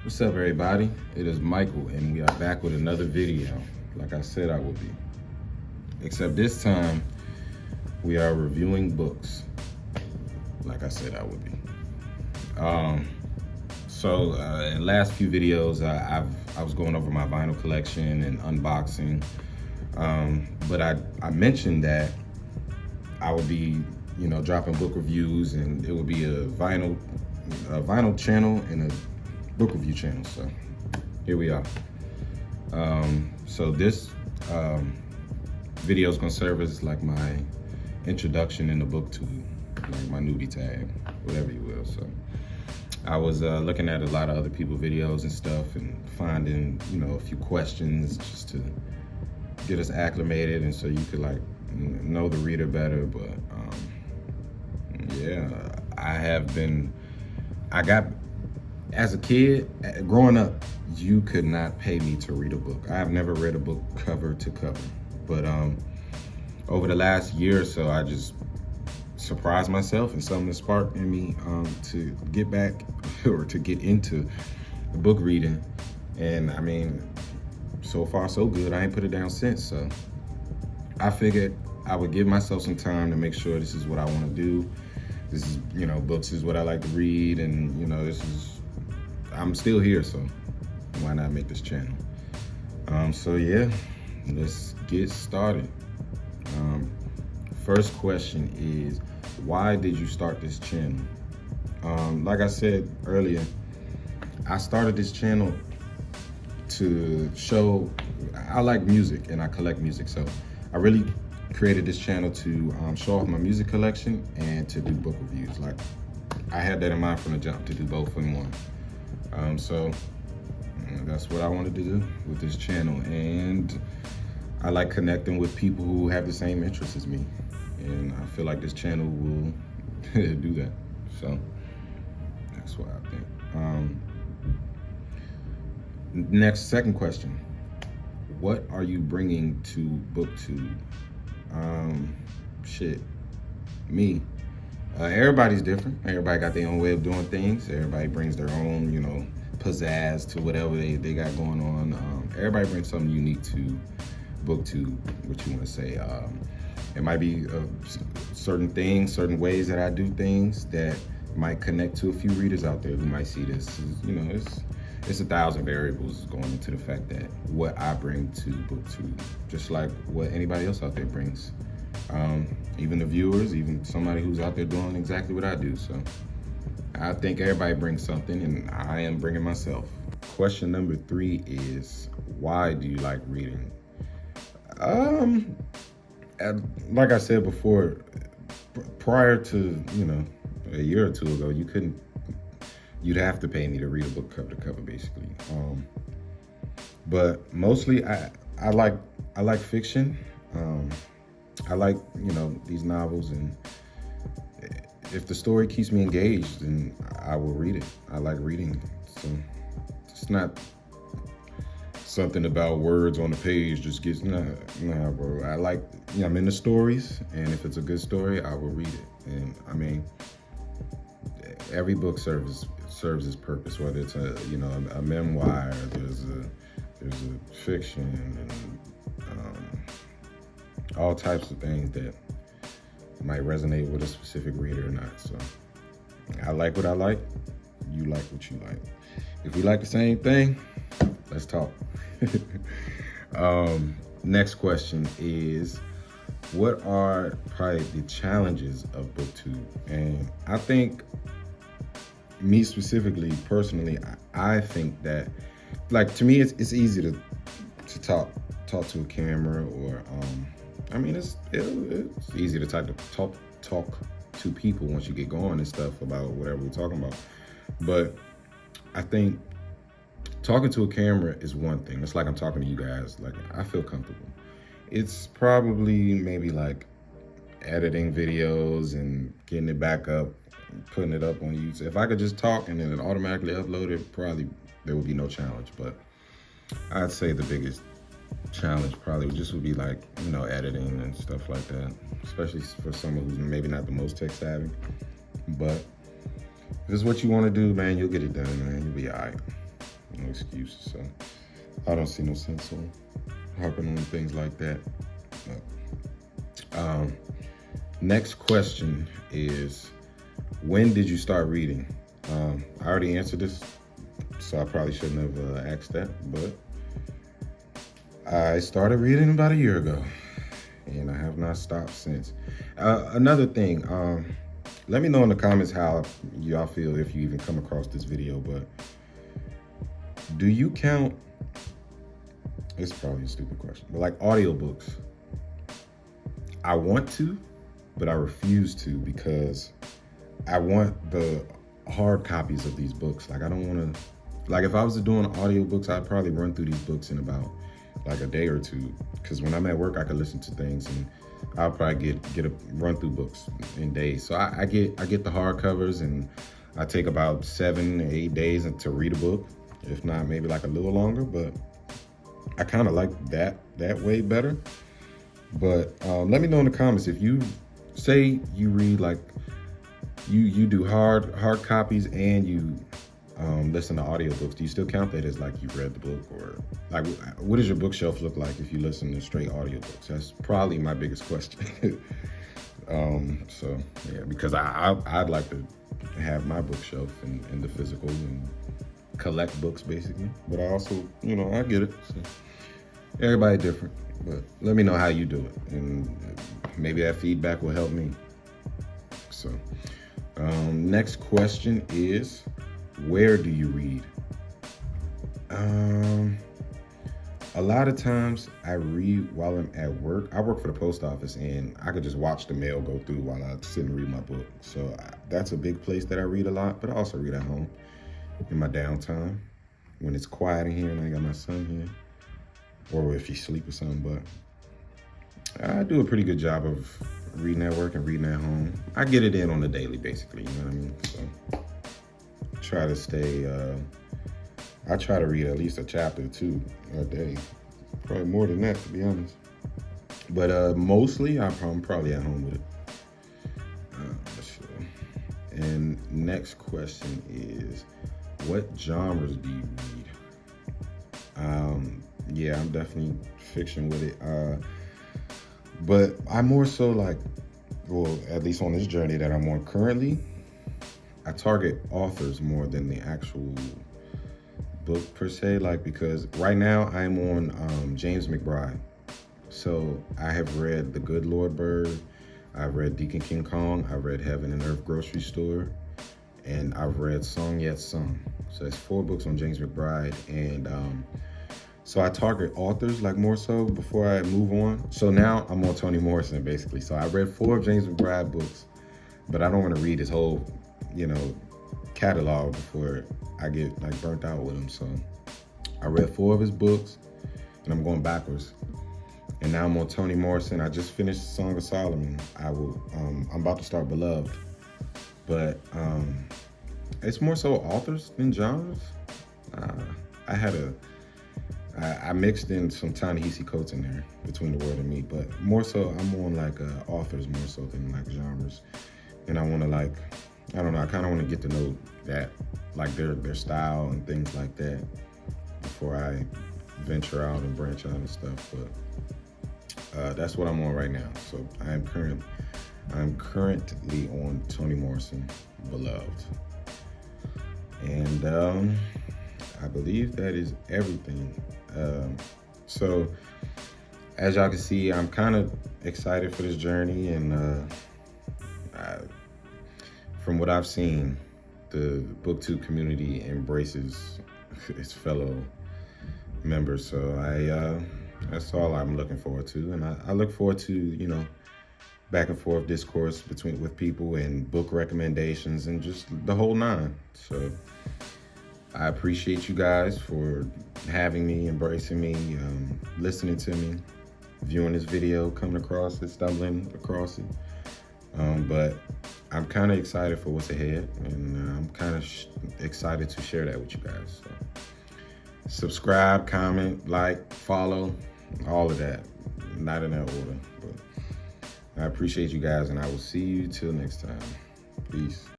What's up, everybody? It is Michael, and we are back with another video, like I said I would be. Except this time, we are reviewing books, like I said I would be. In last few videos, I was going over my vinyl collection and unboxing, but I mentioned that I would be, dropping book reviews, and it would be a vinyl channel and a book review channel. So here we are. So this video is gonna serve as like my introduction in the BookTube, like my newbie tag, whatever you will. So I was looking at a lot of other people's videos and stuff, and finding a few questions just to get us acclimated, and so you could like know the reader better. But yeah, as a kid, growing up, you could not pay me to read a book. I have never read a book cover to cover. But over the last year or so, I just surprised myself, and something that sparked in me to get back or to get into the book reading. And I mean, so far so good. I ain't put it down since. So I figured I would give myself some time to make sure this is what I want to do. This is, books is what I like to read, and I'm still here, so why not make this channel? So yeah, let's get started. First question is, why did you start this channel? Like I said earlier, I started this channel to show I like music and I collect music, so I really created this channel to show off my music collection and to do book reviews. Like, I had that in mind from the jump, to do both in one. So that's what I wanted to do with this channel, and I like connecting with people who have the same interests as me, and I feel like this channel will do that. So that's what I think. Second question, what are you bringing to BookTube? Me. Everybody's different. Everybody got their own way of doing things. Everybody brings their own, pizzazz to whatever they got going on. Everybody brings something unique to BookTube, what you want to say. It might be certain things, certain ways that I do things that might connect to a few readers out there who might see this. It's 1,000 variables going into the fact that what I bring to BookTube, just like what anybody else out there brings. Even the viewers, even somebody who's out there doing exactly what I do. So I think everybody brings something, and I am bringing myself. Question number 3 is, why do you like reading? Like I said before, prior to, a year or two ago, you'd have to pay me to read a book cover to cover, basically. But mostly I like fiction. I like, these novels, and if the story keeps me engaged, then I will read it. I like reading. So it's not something about words on the page just gets, nah, bro. I like, I'm into stories, and if it's a good story, I will read it. And I mean, every book serves its purpose, whether it's a memoir, there's a fiction, and all types of things that might resonate with a specific reader or not. So I like what I like, you like what you like. If we like the same thing, let's talk. Next question is, what are probably the challenges of BookTube? And I think, me specifically, personally, I think that, like, to me, it's easy to talk to a camera, or I mean, it's easy to talk to people once you get going and stuff about whatever we're talking about. But I think talking to a camera is one thing. It's like I'm talking to you guys. Like, I feel comfortable. It's probably maybe like editing videos and getting it back up, putting it up on YouTube. If I could just talk and then it automatically upload it, probably there would be no challenge. But I'd say the biggest challenge probably would be like, editing and stuff like that, especially for someone who's maybe not the most tech savvy. But if it's what you want to do, man, you'll get it done, man. You'll be all right. no excuses. So I don't see no sense on harping on things like that. Next question is, when did you start reading? I already answered this, so I probably shouldn't have asked that, but I started reading about a year ago, and I have not stopped since. Another thing, let me know in the comments how y'all feel if you even come across this video, but do you count, it's probably a stupid question, but like audiobooks? I want to, but I refuse to because I want the hard copies of these books. Like I don't want to, like if I was doing audiobooks, I'd probably run through these books in about like a day or two. Because when I'm at work, I can listen to things, and I'll probably get a run through books in days. So I get the hardcovers, and I take about 7 to 8 days to read a book, if not maybe like a little longer. But I kind of like that way better. But let me know in the comments if you say you read like you do hard copies and you listen to audiobooks. Do you still count that as like you read the book? Or like what does your bookshelf look like if you listen to straight audiobooks? That's probably my biggest question. So yeah, because I'd like to have my bookshelf in the physical and collect books basically, but I also, you know, I get it. So everybody different, but let me know how you do it, and maybe that feedback will help me. So next question is, where do you read? A lot of times I read while I'm at work. I work for the post office, and I could just watch the mail go through while I sit and read my book. So that's a big place that I read a lot, but I also read at home in my downtime when it's quiet in here and I got my son here, or if he's asleep or something. But I do a pretty good job of reading at work and reading at home. I get it in on the daily, basically, you know what I mean? So try to stay, I try to read at least a chapter or two a day. Probably more than that, to be honest. But mostly, I'm probably at home with it. So. And next question is, what genres do you read? Yeah, I'm definitely fiction with it. But I'm more so like, well, at least on this journey that I'm on currently, I target authors more than the actual book per se, like, because right now I'm on James McBride. So I have read The Good Lord Bird, I've read Deacon King Kong, I've read Heaven and Earth Grocery Store, and I've read Song Yet Sung. So that's 4 books on James McBride, and so I target authors like more so before I move on. So now I'm on Toni Morrison basically. So I read 4 of James McBride books, but I don't want to read his whole, you know, catalog before I get like burnt out with him. So I read 4 of his books, and I'm going backwards. And now I'm on Toni Morrison. I just finished Song of Solomon. I'm about to start Beloved, but it's more so authors than genres. I mixed in some Ta-Nehisi Coates in there between the word and me, but more so I'm on like authors more so than like genres. And I want to like, I don't know, I kind of want to get to know that, like their style and things like that before I venture out and branch out and stuff. But that's what I'm on right now. So I'm currently on Toni Morrison, Beloved. And I believe that is everything. So as y'all can see, I'm kind of excited for this journey, and from what I've seen, the BookTube community embraces its fellow members. So that's all I'm looking forward to, and I look forward to, you know, back and forth discourse with people and book recommendations and just the whole 9. So I appreciate you guys for having me, embracing me, listening to me, viewing this video, coming across it, stumbling across it. But I'm kind of excited for what's ahead, and I'm kind of excited to share that with you guys. So subscribe, comment, like, follow, all of that. Not in that order, but I appreciate you guys, and I will see you till next time. Peace.